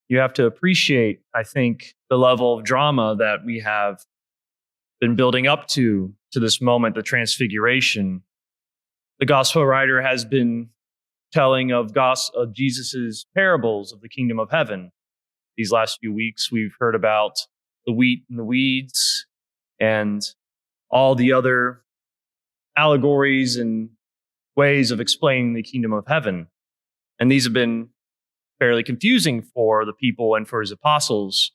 you have to appreciate, I think, the level of drama that we have been building up to this moment, the Transfiguration. The gospel writer has been telling of Jesus's parables of the kingdom of heaven. These last few weeks, we've heard about the wheat and the weeds and all the other allegories and ways of explaining the kingdom of heaven. And these have been fairly confusing for the people and for his apostles.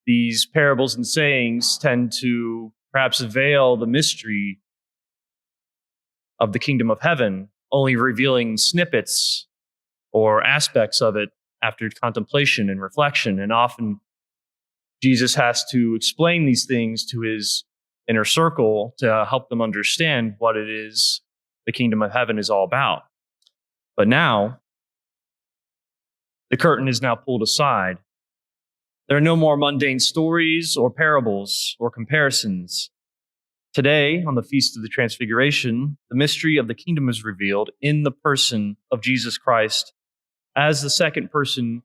These parables and sayings tend to perhaps veil the mystery of the kingdom of heaven, only revealing snippets or aspects of it after contemplation and reflection. And often Jesus has to explain these things to his inner circle to help them understand what it is the kingdom of heaven is all about. But now, the curtain is now pulled aside. There are no more mundane stories or parables or comparisons. Today, on the Feast of the Transfiguration, the mystery of the kingdom is revealed in the person of Jesus Christ as the second person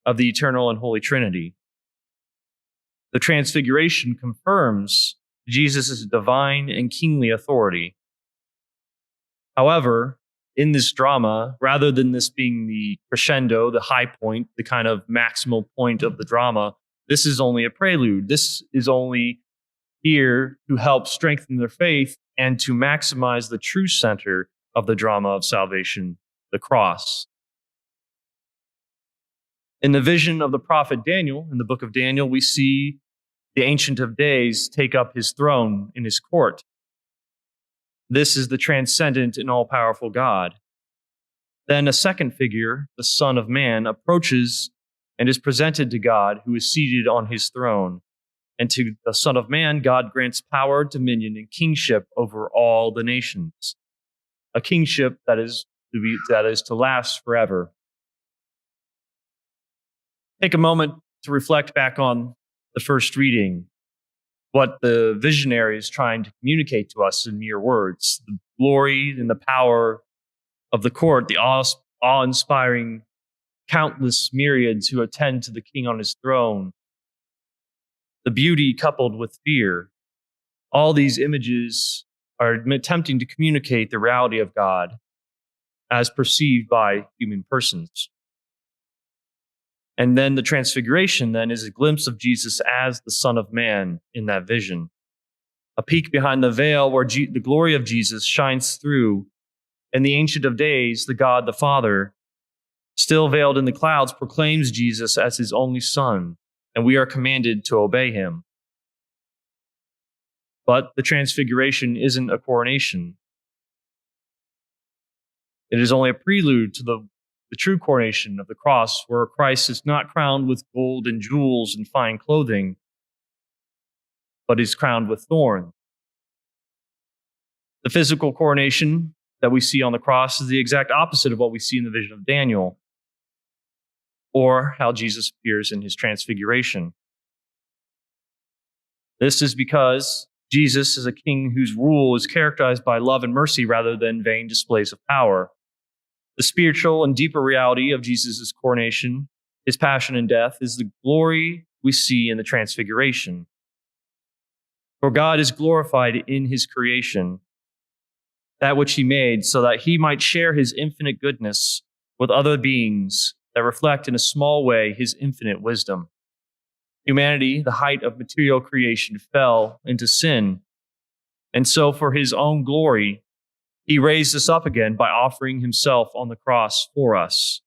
of the eternal and holy Trinity. The Transfiguration confirms Jesus' divine and kingly authority. However, in this drama, rather than this being the crescendo, the high point, the kind of maximal point of the drama, this is only a prelude. This is only here to help strengthen their faith and to maximize the true center of the drama of salvation, the cross. In the vision of the prophet Daniel, in the book of Daniel, we see the Ancient of Days take up his throne in his court. This is the transcendent and all-powerful God. Then a second figure, the Son of Man, approaches and is presented to God, who is seated on his throne. And to the Son of Man, God grants power, dominion, and kingship over all the nations. A kingship that is to last forever. Take a moment to reflect back on the first reading, what the visionary is trying to communicate to us in mere words. The glory and the power of the court, the awe-inspiring countless myriads who attend to the king on his throne, the beauty coupled with fear. All these images are attempting to communicate the reality of God as perceived by human persons. And then the Transfiguration then is a glimpse of Jesus as the Son of Man in that vision. A peek behind the veil where the glory of Jesus shines through, and the Ancient of Days, the God the Father, still veiled in the clouds, proclaims Jesus as his only Son, and we are commanded to obey him. But the Transfiguration isn't a coronation. It is only a prelude to the true coronation of the cross, where Christ is not crowned with gold and jewels and fine clothing, but is crowned with thorns. The physical coronation that we see on the cross is the exact opposite of what we see in the vision of Daniel, or how Jesus appears in his Transfiguration. This is because Jesus is a king whose rule is characterized by love and mercy rather than vain displays of power. The spiritual and deeper reality of Jesus' coronation, his passion and death, is the glory we see in the Transfiguration. For God is glorified in his creation, that which he made, so that he might share his infinite goodness with other beings that reflect in a small way his infinite wisdom. Humanity, the height of material creation, fell into sin, and so for his own glory, he raised us up again by offering himself on the cross for us.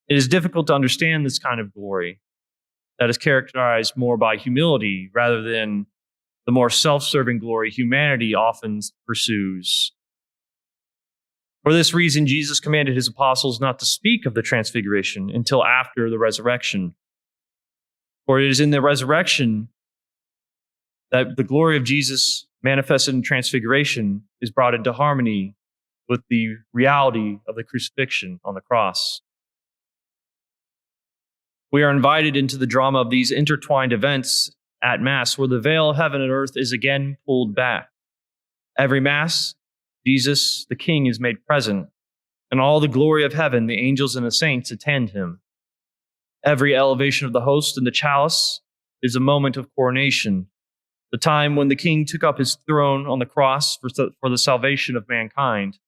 It is difficult to understand this kind of glory that is characterized more by humility rather than the more self-serving glory humanity often pursues. For this reason, Jesus commanded his apostles not to speak of the Transfiguration until after the resurrection. For it is in the resurrection that the glory of Jesus manifested in Transfiguration is brought into harmony with the reality of the crucifixion on the cross. We are invited into the drama of these intertwined events at Mass, where the veil of heaven and earth is again pulled back. Every Mass, Jesus, the King, is made present, and all the glory of heaven, the angels and the saints attend him. Every elevation of the host and the chalice is a moment of coronation, the time when the king took up his throne on the cross for the salvation of mankind.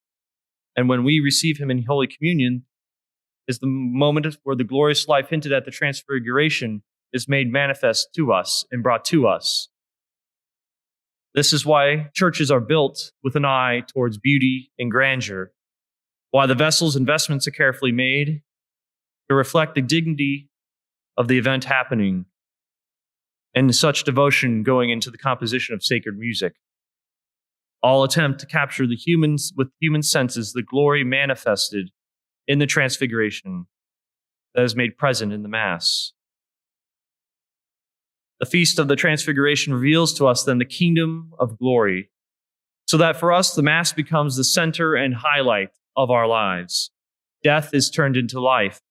And when we receive him in Holy Communion is the moment where the glorious life hinted at the Transfiguration is made manifest to us and brought to us. This is why churches are built with an eye towards beauty and grandeur, why the vessels and vestments are carefully made to reflect the dignity of the event happening, and such devotion going into the composition of sacred music. All attempt to capture with human senses the glory manifested in the Transfiguration that is made present in the Mass. The Feast of the Transfiguration reveals to us then the kingdom of glory, so that for us the Mass becomes the center and highlight of our lives. Death is turned into life,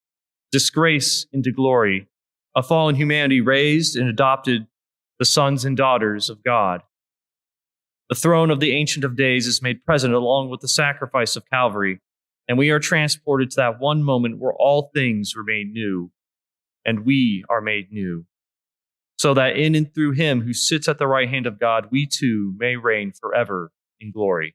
disgrace into glory, a fallen humanity raised and adopted the sons and daughters of God. The throne of the Ancient of Days is made present along with the sacrifice of Calvary, and we are transported to that one moment where all things were made new, and we are made new, so that in and through him who sits at the right hand of God, we too may reign forever in glory.